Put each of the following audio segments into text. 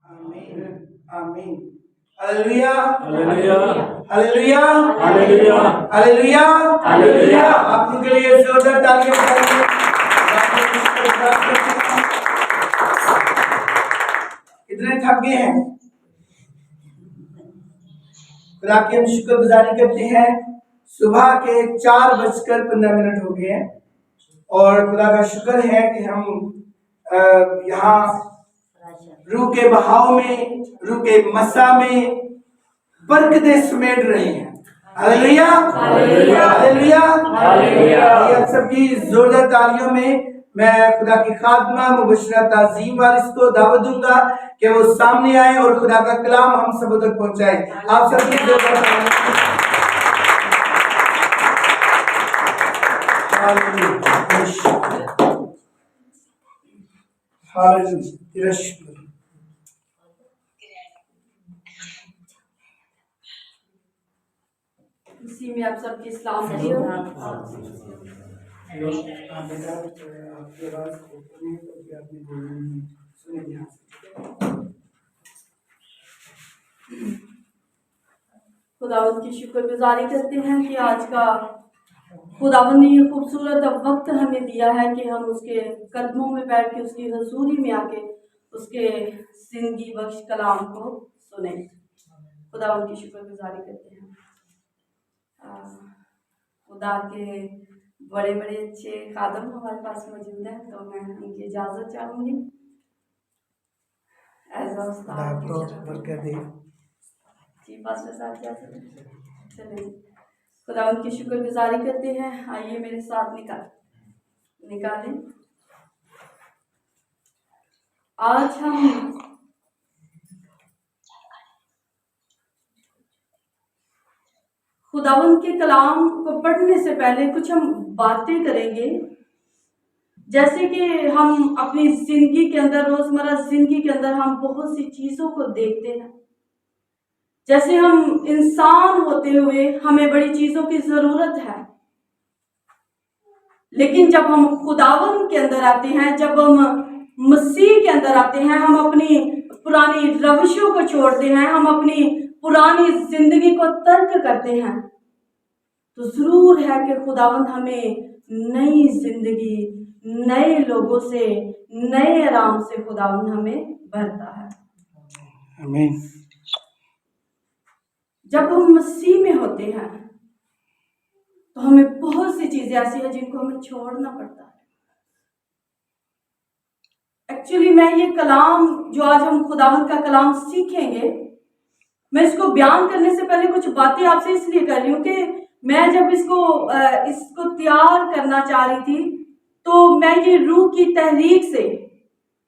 आमीन आमीन। Hallelujah hallelujah hallelujah hallelujah hallelujah hallelujah. आप उनके लिए जोरदार तालियां बजाइए। कितने थक गए हैं? खुदा की हम शुक्रगुजारी करते हैं। सुबह के 4:15 हो गए हैं और खुदा का शुक्र है कि हम यहाँ रूह के बहाव में, रूह के मसा में बरकतें समेट रहे हैं। Hallelujah hallelujah hallelujah hallelujah. आप सबकी जोरदार तालियों में मैं खुदा की खादमा मुबशरा ताज़ीम वारिस को दावत दूंगा कि वो सामने आए और खुदा का कलाम हम सब तक पहुंचाए। आप सबकी जोरदार तालियों। इसी में आप सबकी सलामती हो। खुदावंद की शुक्रगुजारी करते हैं कि आज का खुदावंद ने ये खूबसूरत वक्त हमें दिया है कि हम उसके कदमों में बैठ के उसकी हजूरी में आके उसके जिंदगी बख्श कलाम को सुने। खुदावंद की शुक्रगुजारी करते हैं। खुदा के बड़े बड़े अच्छे खादम हमारे पास मौजूद हैं, तो मैं उनकी इजाज़त चाहूँगी। जी पास्टर साहब क्या चलिए खुदा उनकी शुक्रगुजारी करते हैं। आइए मेरे साथ निकालें। आज हम खुदावंद के कलाम को पढ़ने से पहले कुछ हम बातें करेंगे, जैसे कि हम अपनी जिंदगी के अंदर, रोजमर्रा जिंदगी के अंदर हम बहुत सी चीजों को देखते हैं। जैसे हम इंसान होते हुए हमें बड़ी चीजों की जरूरत है, लेकिन जब हम खुदावंद के अंदर आते हैं, जब हम मसीह के अंदर आते हैं, हम अपनी पुरानी रविशों को छोड़ते हैं, हम अपनी पुरानी जिंदगी को तर्क करते हैं, तो जरूर है कि खुदावंद हमें नई जिंदगी, नए लोगों से, नए आराम से खुदावंद हमें भरता है। आमीन। जब हम मसीह में होते हैं तो हमें बहुत सी चीजें ऐसी हैं जिनको हमें छोड़ना पड़ता है। एक्चुअली मैं ये कलाम जो आज हम खुदावंद का कलाम सीखेंगे, मैं इसको बयान करने से पहले कुछ बातें आपसे इसलिए कर रही हूँ कि मैं जब इसको तैयार करना चाह रही थी, तो मैं ये रूह की तहरीक से,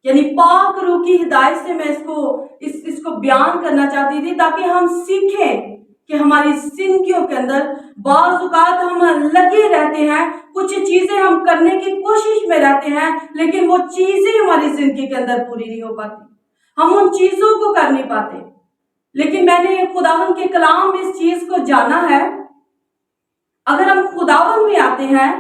यानी पाक रूह की हिदायत से मैं इसको बयान करना चाहती थी, ताकि हम सीखें कि हमारी जिंदगियों के अंदर बाज़ औक़ात हम लगे रहते हैं, कुछ चीजें हम करने की कोशिश में रहते हैं, लेकिन वो चीजें हमारी जिंदगी के अंदर पूरी नहीं हो पाती, हम उन चीजों को कर नहीं पाते। लेकिन मैंने खुदावंद के कलाम में इस चीज को जाना है, अगर हम खुदावंद में आते हैं,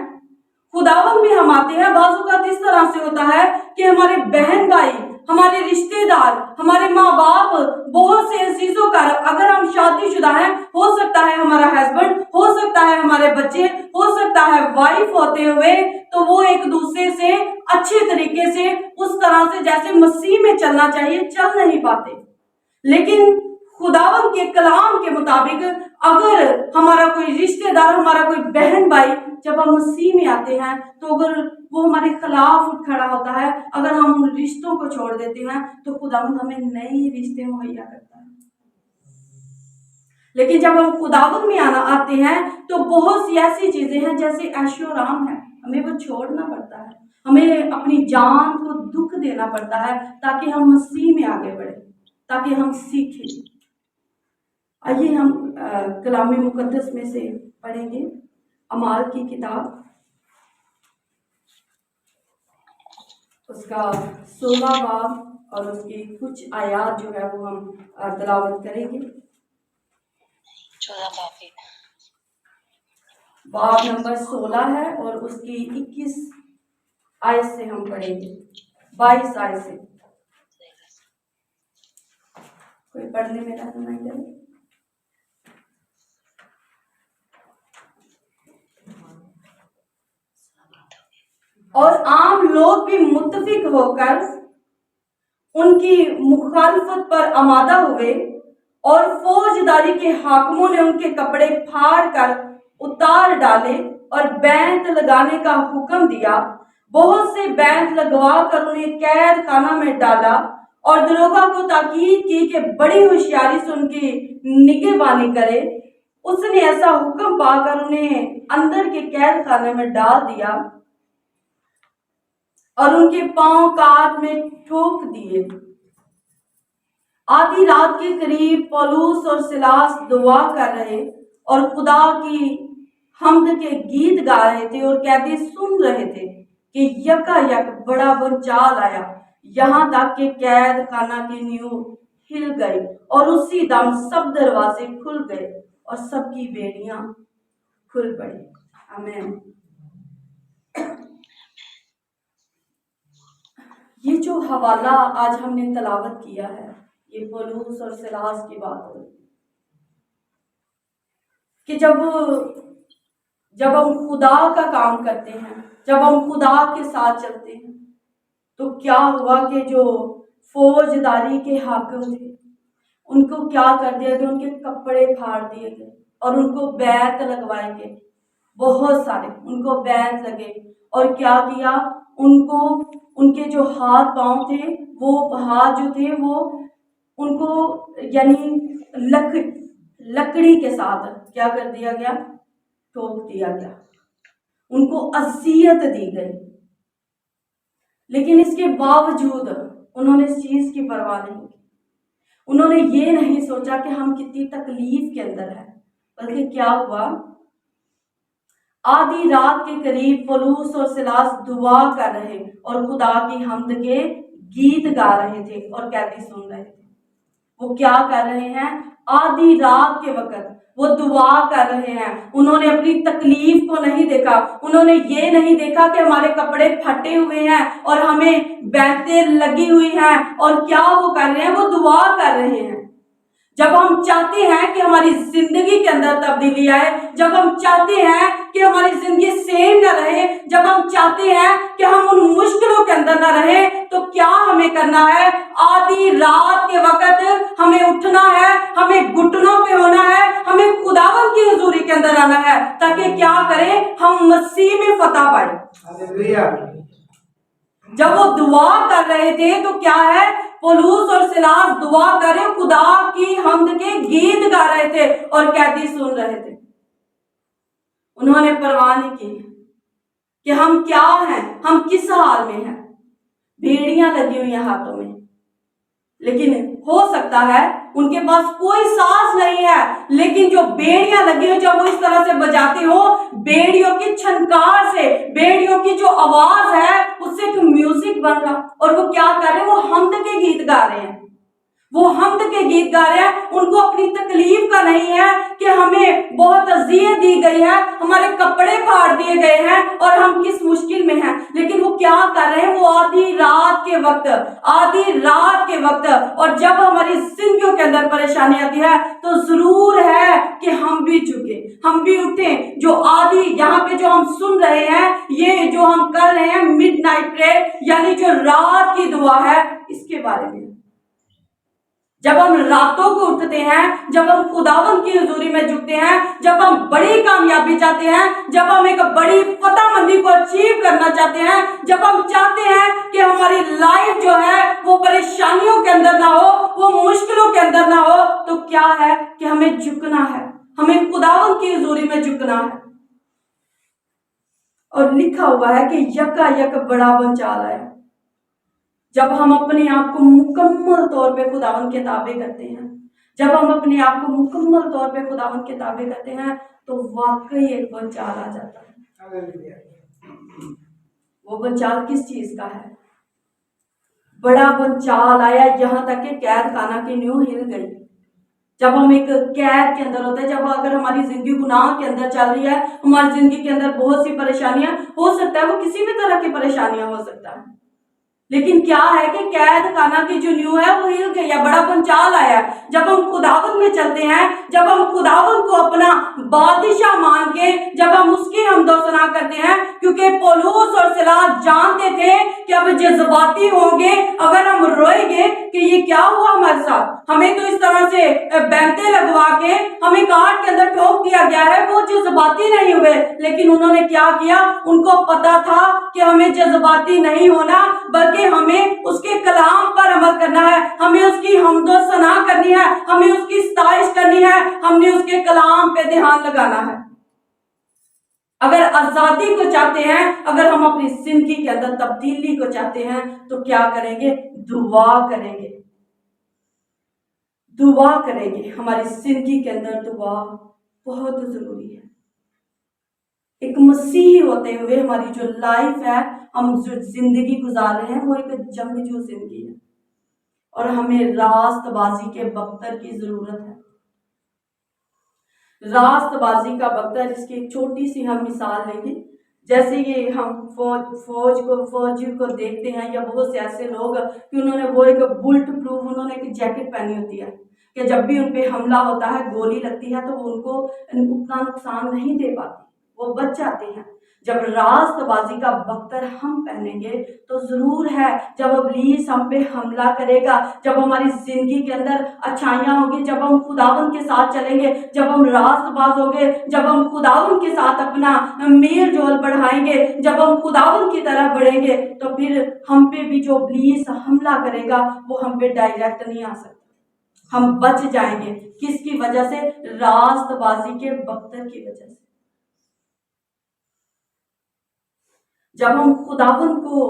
खुदावंद में हम आते हैं, बाज़ औक़ात इस तरह से होता है कि हमारे बहन भाई, हमारे रिश्तेदार, हमारे माँ बाप, बहुत से अजीजों का, अगर हम शादीशुदा हैं, हो सकता है हमारा हस्बैंड, हो सकता है हमारे बच्चे, हो सकता है वाइफ होते हुए, तो वो एक दूसरे से अच्छे तरीके से, उस तरह से जैसे मसीह में चलना चाहिए, चल नहीं पाते। लेकिन खुदावंद के कलाम के मुताबिक अगर हमारा कोई रिश्तेदार, हमारा कोई बहन भाई, जब हम मसीह में आते हैं, तो अगर वो हमारे खिलाफ उठ खड़ा होता है, अगर हम उन रिश्तों को छोड़ देते हैं, तो खुदावंद हमें नए रिश्ते मुहैया करता है। लेकिन जब हम खुदावंद में आते हैं, तो बहुत सी ऐसी चीजें हैं, जैसे ऐशो आराम है, हमें वो छोड़ना पड़ता है, हमें अपनी जान को दुख देना पड़ता है, ताकि हम मसीह में आगे बढ़े, ताकि हम सीखें। आइए हम कलाम मुकद्दस में से पढ़ेंगे अमाल की किताब, उसका 16 बाब और उसकी कुछ आयात जो है वो हम तिलावत करेंगे। बाब नंबर 16 है और उसकी 21 आयत से हम पढ़ेंगे, 22 आयत से। कोई पढ़ने में रहना करे। और आम लोग भी मुत्तफिक होकर उनकी मुखालफत पर आमादा हुए और फौजदारी के हाकिमों ने उनके कपड़े फाड़ कर उतार डाले और बैंत लगाने का हुक्म दिया। बहुत से बैंत लगवा कर उन्हें कैद खाना में डाला और दरोगा को ताकीद की कि बड़ी होशियारी से उनकी निगहबानी करे। उसने ऐसा हुक्म पाकर उन्हें अंदर के कैद खाने में डाल दिया और उनके पांव काट में ठोक दिए। आधी रात के करीब पौलुस और सिलास दुआ कर रहे और खुदा की हम्द के गीत गा रहे थे और कैदी सुन रहे थे कि यकायक बड़ा भूचाल आया, यहाँ तक कि कैद खाना की नींव हिल गई और उसी दम सब दरवाजे खुल गए और सबकी बेड़ियां खुल पड़ी। आमीन। ये जो हवाला आज हमने तलावत किया है, ये पौलुस और सिलास की बात हो कि जब हम खुदा का काम करते हैं, जब हम खुदा के साथ चलते हैं, तो क्या हुआ कि जो फौजदारी के हाकिम थे उनको क्या कर दिया गया, उनके कपड़े फाड़ दिए गए और उनको बैत लगवाए गए। बहुत सारे उनको बैत लगे और क्या किया, उनको उनके जो हाथ पांव थे, वो हाथ जो थे वो उनको यानी लकड़ी के साथ क्या कर दिया गया, ठोक दिया गया, उनको अजियत दी गई। लेकिन इसके बावजूद उन्होंने इस चीज की परवाह नहीं की। उन्होंने ये नहीं सोचा कि हम कितनी तकलीफ के अंदर हैं, बल्कि क्या हुआ, आधी रात के करीब पौलुस और सिलास दुआ कर रहे और खुदा की हम्द के गीत गा रहे थे और कैदी सुन रहे थे। वो क्या कर रहे हैं, आधी रात के वक्त वो दुआ कर रहे हैं। उन्होंने अपनी तकलीफ को नहीं देखा, उन्होंने ये नहीं देखा कि हमारे कपड़े फटे हुए हैं और हमें बैंतें लगी हुई हैं, और क्या वो कर रहे हैं, वो दुआ कर रहे हैं। जब हम चाहते हैं कि हमारी जिंदगी के अंदर तब्दीली आए, जब हम चाहते हैं कि हमारी जिंदगी सेम न रहे, जब हम चाहते हैं कि हम उन मुश्किलों के अंदर न रहे, तो क्या हमें करना है, आधी रात के वक्त हमें उठना है, हमें घुटनों पे होना है, हमें खुदावंद की हुजूरी के अंदर आना है, ताकि क्या करें, हम मसीह में फतह पाए। हालेलुया। जब वो दुआ कर रहे थे तो क्या है, पौलुस और सिलास दुआ कर रहे, खुदा की हम्द के गीत गा रहे थे और कैदी सुन रहे थे। उन्होंने परवाह नहीं की कि हम क्या हैं, हम किस हाल में हैं। बेड़ियां लगी हुई हैं हाथों में, लेकिन हो सकता है उनके पास कोई सांस नहीं है, लेकिन जो बेड़ियां लगी हो, जब वो इस तरह से बजाते हो, बेड़ियों की छनकार से, बेड़ियों की जो आवाज है उससे एक म्यूजिक बन रहा, और वो क्या कर रहे हैं, वो हम्द के गीत गा रहे हैं, वो हम्द के गीत गा रहे हैं। उनको अपनी तकलीफ का नहीं है कि हमें बहुत अजियत दी गई है, हमारे कपड़े फाड़ दिए गए हैं और हम किस मुश्किल में हैं, लेकिन वो क्या कर रहे हैं, वो आधी रात के वक्त, और जब हमारी जिंदगियों के अंदर परेशानी आती है तो जरूर है कि हम भी झुके, हम भी उठे। जो आधी यहाँ पे जो हम सुन रहे हैं, ये जो हम कर रहे हैं मिडनाइट प्रेयर, यानी जो रात की दुआ है, इसके बारे में जब हम रातों को उठते हैं, जब हम खुदावंद की हुजूरी में झुकते हैं, जब हम बड़ी कामयाबी चाहते हैं, जब हम एक बड़ी फतहमंदी को अचीव करना चाहते हैं, जब हम चाहते हैं कि हमारी लाइफ जो है वो परेशानियों के अंदर ना हो, वो मुश्किलों के अंदर ना हो, तो क्या है कि हमें झुकना है, हमें खुदावंद की हुजूरी में झुकना है। और लिखा हुआ है कि यकायक बड़ा भूचाल आया। जब हम अपने आप को मुकम्मल तौर पे खुदावंद के ताबे करते हैं, जब हम अपने आप को मुकम्मल तौर पे खुदावंद के ताबे करते हैं, तो वाकई एक भूचाल आ जाता है। वो भूचाल किस चीज का है? बड़ा भूचाल आया, यहाँ तक कि कैद खाना की नींव हिल गई। जब हम एक कैद के अंदर होते हैं, जब अगर हमारी जिंदगी गुनाह के अंदर चल रही है, हमारी जिंदगी के अंदर बहुत सी परेशानियां, हो सकता है वो किसी भी तरह की परेशानियां हो सकता है, लेकिन क्या है कि कैद खाना की जो न्यू है वो हिल गई है, बड़ा पंचाल आया है। जब हम खुदावंद में चलते हैं, जब हम खुदावंद को अपना बादशाह मान के जब हम उसकी हमदो सना करते हैं, क्योंकि पौलुस और सिलास जानते थे कि अब जज्बाती होंगे, अगर हम रोएंगे कि ये क्या हुआ हमारे साथ, हमें तो इस तरह से बैंते लगवा के हमें काट के अंदर ठोक दिया गया है, वो जज्बाती नहीं हुए। लेकिन उन्होंने क्या किया, उनको पता था कि हमें जज्बाती नहीं होना, बल्कि हमें उसके कलाम पर अमल करना है, हमें उसकी हमदो सना करनी है, हमें उसकी सताइश करनी है, हमने उसके कलाम पे ध्यान लगाना है। अगर आजादी को चाहते हैं, अगर हम अपनी जिंदगी के अंदर तब्दीली को चाहते हैं, तो क्या करेंगे, दुआ करेंगे, दुआ करेंगे। हमारी जिंदगी के अंदर दुआ बहुत जरूरी है। एक मसीही होते हुए हमारी जो लाइफ है, हम जो जिंदगी गुजार रहे हैं, वो एक जंगजू जिंदगी है और हमें रास्तबाजी के बख्तर की जरूरत है। रास्तबाजी का बख्तर, इसकी एक छोटी सी हम मिसाल लेंगे। जैसे ये हम फौजी को देखते हैं, या बहुत से ऐसे लोग कि उन्होंने वो एक बुलेट प्रूफ उन्होंने एक जैकेट पहनी होती है कि जब भी उन पे हमला होता है, गोली लगती है, तो वो उनको उतना नुकसान नहीं दे पाती, वो बच जाते हैं। जब रास्तबाजी का बख्तर हम पहनेंगे तो जरूर है, जब इब्लीस हम पे हमला करेगा, जब हमारी जिंदगी के अंदर अच्छाइयाँ होगी, जब हम खुदावन के साथ चलेंगे, जब हम रास्तबाज होंगे, जब हम खुदावन के साथ अपना मेल जोल बढ़ाएंगे, जब हम खुदावन की तरफ बढ़ेंगे, तो फिर हम पे भी जो इब्लीस हमला करेगा वो हम पे डायरेक्ट नहीं आ सकता, हम बच जाएंगे। किसकी वजह से, रास्तबाजी के बख्तर की वजह से। जब हम खुदावंद को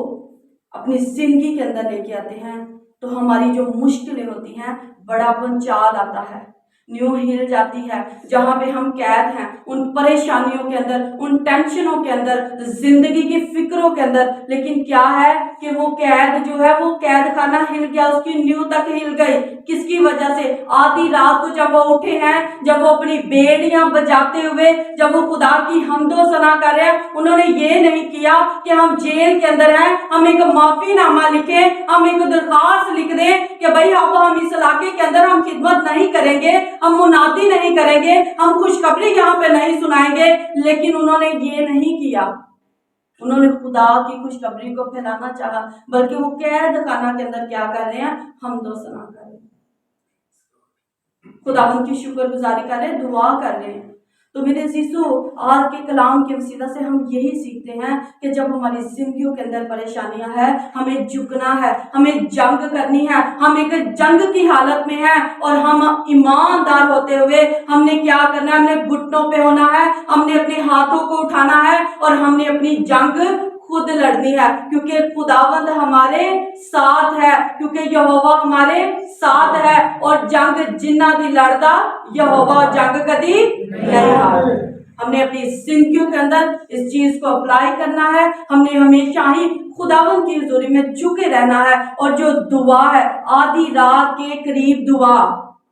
अपनी जिंदगी के अंदर लेके आते हैं, तो हमारी जो मुश्किलें होती हैं, बड़ा पंचाल आता है, न्यू हिल जाती है। जहां पे हम कैद हैं, उन परेशानियों के अंदर, उन टेंशनों के अंदर, जिंदगी की फिक्रों के अंदर, लेकिन क्या है कि वो कैद जो है, वो कैद खाना हिल गया, उसकी न्यू तक हिल गई। किसकी वजह से, आधी रात को जब वो उठे हैं, जब वो अपनी बेड़ियां बजाते हुए, जब वो खुदा की हमदो सना कर रहे हैं, उन्होंने ये नहीं किया कि हम जेल के अंदर हैं, हम एक माफीनामा लिखे, हम एक दरखास्त लिख दें कि भाई अब हम इस इलाके के अंदर हम खिदमत नहीं करेंगे, हम मुनादी नहीं करेंगे, हम खुशखबरी यहाँ पे नहीं सुनाएंगे। लेकिन उन्होंने ये नहीं किया, उन्होंने खुदा की खुशखबरी को फैलाना चाहा, बल्कि वो कैद खाना के अंदर क्या कर रहे हैं, हमदो सना कर रहे हैं, खुदावंद की शुक्रगुजारी कर रहे हैं, दुआ कर रहे हैं। तो मेरे अजीजों, आज के कलाम के वसीला से हम यही सीखते हैं कि जब हमारी जिंदगियों के अंदर परेशानियां हैं, हमें झुकना है, हमें जंग करनी है, हम एक जंग की हालत में हैं, और हम ईमानदार होते हुए हमने क्या करना है, हमने घुटनों पे होना है, हमने अपने हाथों को उठाना है, और हमने अपनी जंग खुद लड़नी है, क्योंकि खुदावंद हमारे साथ है, क्योंकि यहोवा हमारे साथ है, और जंग जिन्ना दी लड़दा यहोवा जंग कदी नहीं हार। हमने अपनी जिंदगियों के अंदर इस चीज को अप्लाई करना है, हमने हमेशा ही खुदावंद की हुजूरी में झुके रहना है। और जो दुआ है, आधी रात के करीब दुआ,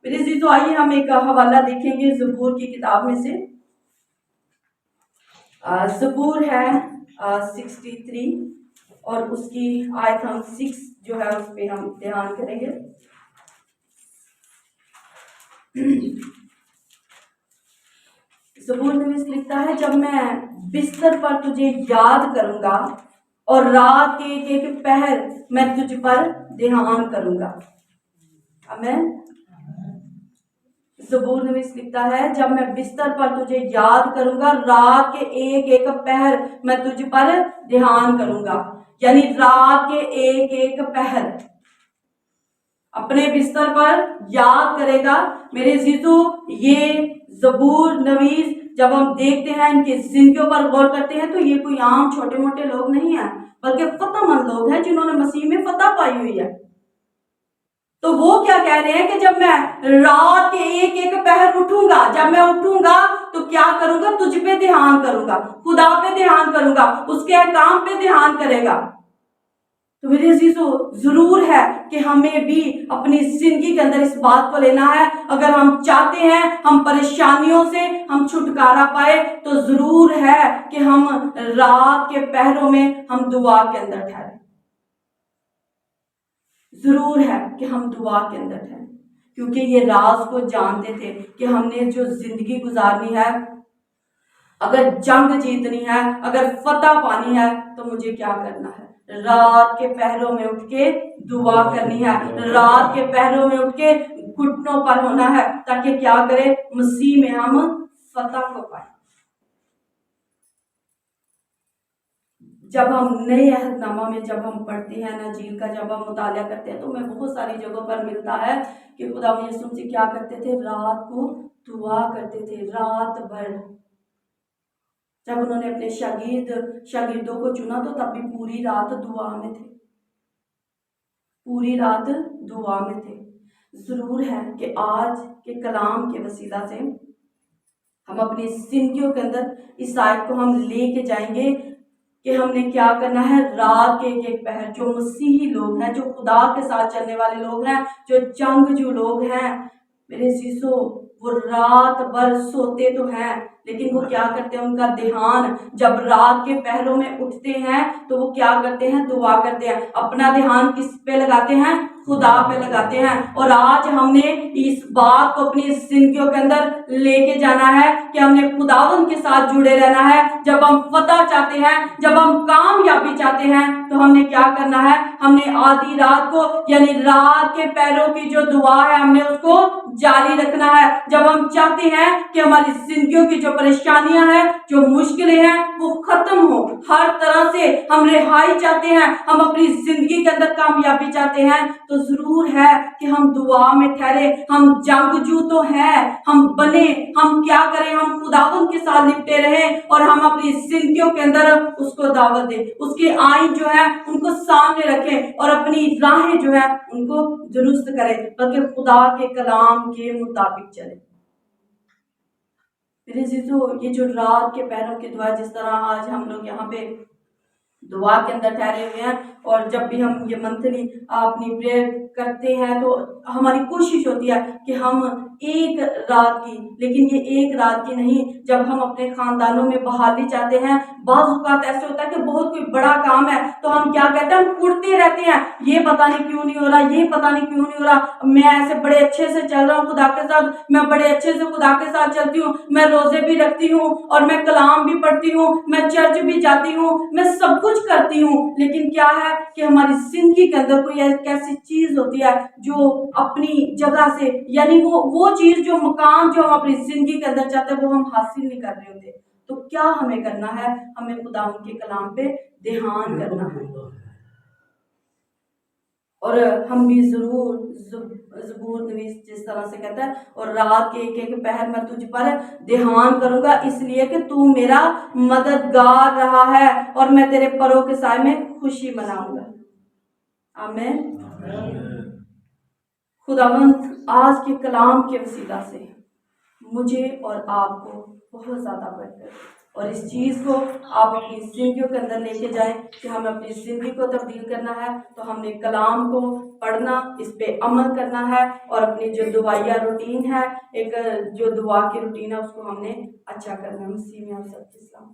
मेरे अजीजों आइए हम एक हवाला देखेंगे ज़बूर की किताब में से। ज़बूर है 63 और उसकी आयत हम 6 जो है उस पर हम ध्यान करेंगे। ज़बूर नवीस लिखता है, जब मैं बिस्तर पर तुझे याद करूंगा और रात के एक एक पहर मैं तुझ पर ध्यान करूंगा। आमीन। ज़बूर नवीस लिखता है, जब मैं बिस्तर पर तुझे याद करूंगा, रात के एक एक पहर मैं तुझ पर ध्यान करूंगा। यानी रात के एक एक पहर अपने बिस्तर पर याद करेगा। मेरे अजीजों, ये ज़बूर नवीस जब हम देखते हैं, इनकी जिंदगियों पर गौर करते हैं, तो ये कोई आम छोटे मोटे लोग नहीं हैं, बल्कि फतहमंद लोग हैं जिन्होंने मसीह में फतह पाई हुई है। तो वो क्या कह रहे हैं कि जब मैं रात के एक एक पहर उठूंगा, जब मैं उठूंगा तो क्या करूंगा, तुझ पे ध्यान करूंगा, खुदा पे ध्यान करूंगा, उसके काम पे ध्यान करेगा। तो मेरे अजीजों, जरूर है कि हमें भी अपनी जिंदगी के अंदर इस बात को लेना है। अगर हम चाहते हैं हम परेशानियों से हम छुटकारा पाए, तो जरूर है कि हम रात के पहरों में हम दुआ के अंदर ठहरे। ضرور ہے کہ ہم دعا کے اندر ہیں، کیونکہ یہ راز کو جانتے تھے کہ ہم نے جو زندگی گزارنی ہے، اگر جنگ جیتنی ہے، اگر فتح پانی ہے، تو مجھے کیا کرنا ہے؟ رات کے پہروں میں اٹھ کے دعا کرنی ہے، رات کے پہروں میں اٹھ کے گھٹنوں پر ہونا ہے، تاکہ کیا کرے؟ مسیح میں ہم فتح کو پائیں۔ جب ہم نئے عہد نامہ میں جب ہم پڑھتے ہیں انجیل کا، جب ہم مطالعہ کرتے ہیں، تو ہمیں بہت ساری جگہوں پر ملتا ہے کہ خدا یسوع مسیح کیا کرتے تھے؟ رات کو دعا کرتے تھے، رات بھر۔ جب انہوں نے اپنے شاگردوں کو چنا تو تب بھی پوری رات دعا میں تھے، پوری رات دعا میں تھے۔ ضرور ہے کہ آج کے کلام کے وسیلہ سے ہم اپنی زندگیوں کے اندر اس آیت کو ہم لے کے جائیں گے کہ ہم نے کیا کرنا ہے؟ رات کے ایک ایک پہر، جو مسیحی لوگ ہیں، جو خدا کے ساتھ چلنے والے لوگ ہیں، جو جنگجو لوگ ہیں، میرے عزیزو، وہ رات بھر سوتے تو ہیں، لیکن وہ کیا کرتے ہیں؟ ان کا دھیان جب رات کے پہروں میں اٹھتے ہیں تو وہ کیا کرتے ہیں؟ دعا کرتے ہیں۔ اپنا دھیان کس پہ لگاتے ہیں؟ خدا پہ لگاتے ہیں۔ اور آج ہم نے اس بات کو اپنی زندگیوں کے اندر لے کے جانا ہے کہ ہم نے خداوند کے ساتھ جڑے رہنا ہے۔ جب ہم فتح چاہتے ہیں، جب ہم کامیابی چاہتے ہیں، تو ہم نے کیا کرنا ہے؟ ہم نے آدھی رات کو، یعنی رات کے پہروں کی جو دعا ہے، ہم نے اس کو جاری رکھنا ہے۔ جب ہم چاہتے ہیں کہ ہماری زندگیوں کی جو پریشانیاں ہیں، جو مشکلیں ہیں، وہ ختم ہو، ہر طرح سے ہم رہائی چاہتے ہیں، ہم اپنی زندگی کے اندر کامیابی چاہتے ہیں، تو ضرور ہے کہ ہم دعا میں ٹھہرے۔ ہم جنگجو تو ہیں، ہم بنے، ہم کیا کریں؟ ہم خداوند کے ساتھ لپٹے رہیں اور ہم اپنی زندگیوں کے اندر اس کو دعوت دیں، اس کے آئین جو ہے ان کو سامنے رکھیں اور اپنی راہیں جو ہے ان کو درست کریں، بلکہ خدا کے کلام کے مطابق چلیں۔ میرے عزیزو، یہ جو رات کے پہروں کی دعا، جس طرح آج ہم لوگ یہاں پہ دعا کے اندر ٹھہرے ہوئے ہیں، اور جب بھی ہم یہ منتھلی اپنی پریئر کرتے ہیں تو ہماری کوشش ہوتی ہے کہ ہم ایک رات کی، لیکن یہ ایک رات کی نہیں، جب ہم اپنے خاندانوں میں بحالی چاہتے ہیں، بعض اوقات ایسے ہوتا ہے کہ بہت کوئی بڑا کام ہے تو ہم کیا کہتے ہیں؟ ہم اڑتے رہتے ہیں، یہ پتہ نہیں کیوں نہیں ہو رہا، یہ پتہ نہیں کیوں نہیں ہو رہا، میں ایسے بڑے اچھے سے چل رہا ہوں خدا کے ساتھ، میں بڑے اچھے سے خدا کے ساتھ چلتی ہوں، میں روزے بھی رکھتی ہوں اور میں کلام بھی پڑھتی ہوں، میں چرچ بھی جاتی ہوں، میں سب کچھ کرتی ہوں، لیکن کیا ہے کہ ہماری زندگی کے اندر کوئی ایسی چیز ہوتی ہے جو اپنی جگہ سے، یعنی وہ چیز، جو مقام جو ہم اپنی زندگی کے اندر چاہتے ہیں، وہ ہم حاصل نہیں کر رہے ہوتے۔ تو کیا ہمیں کرنا ہے؟ ہمیں خدا ان کے کلام پہ دھیان کرنا ہے، اور ہم بھی ضرور زبور نویس جس طرح سے کہتا ہے، اور رات کے ایک ایک پہر میں تجھ پر دھیان کروں گا، اس لیے کہ تو میرا مددگار رہا ہے اور میں تیرے پروں کے سائے میں خوشی مناؤں گا۔ آمین۔ خداوند آج کے کلام کے وسیلہ سے مجھے اور آپ کو بہت زیادہ برکت، اور اس چیز کو آپ اپنی زندگیوں کے اندر لے کے جائیں کہ ہمیں اپنی زندگی کو تبدیل کرنا ہے، تو ہم نے کلام کو پڑھنا، اس پہ عمل کرنا ہے، اور اپنی جو دعائیا روٹین ہے، ایک جو دعا کی روٹین ہے، اس کو ہم نے اچھا کرنا ہے۔ مسیح میں آپ سب کے سلام۔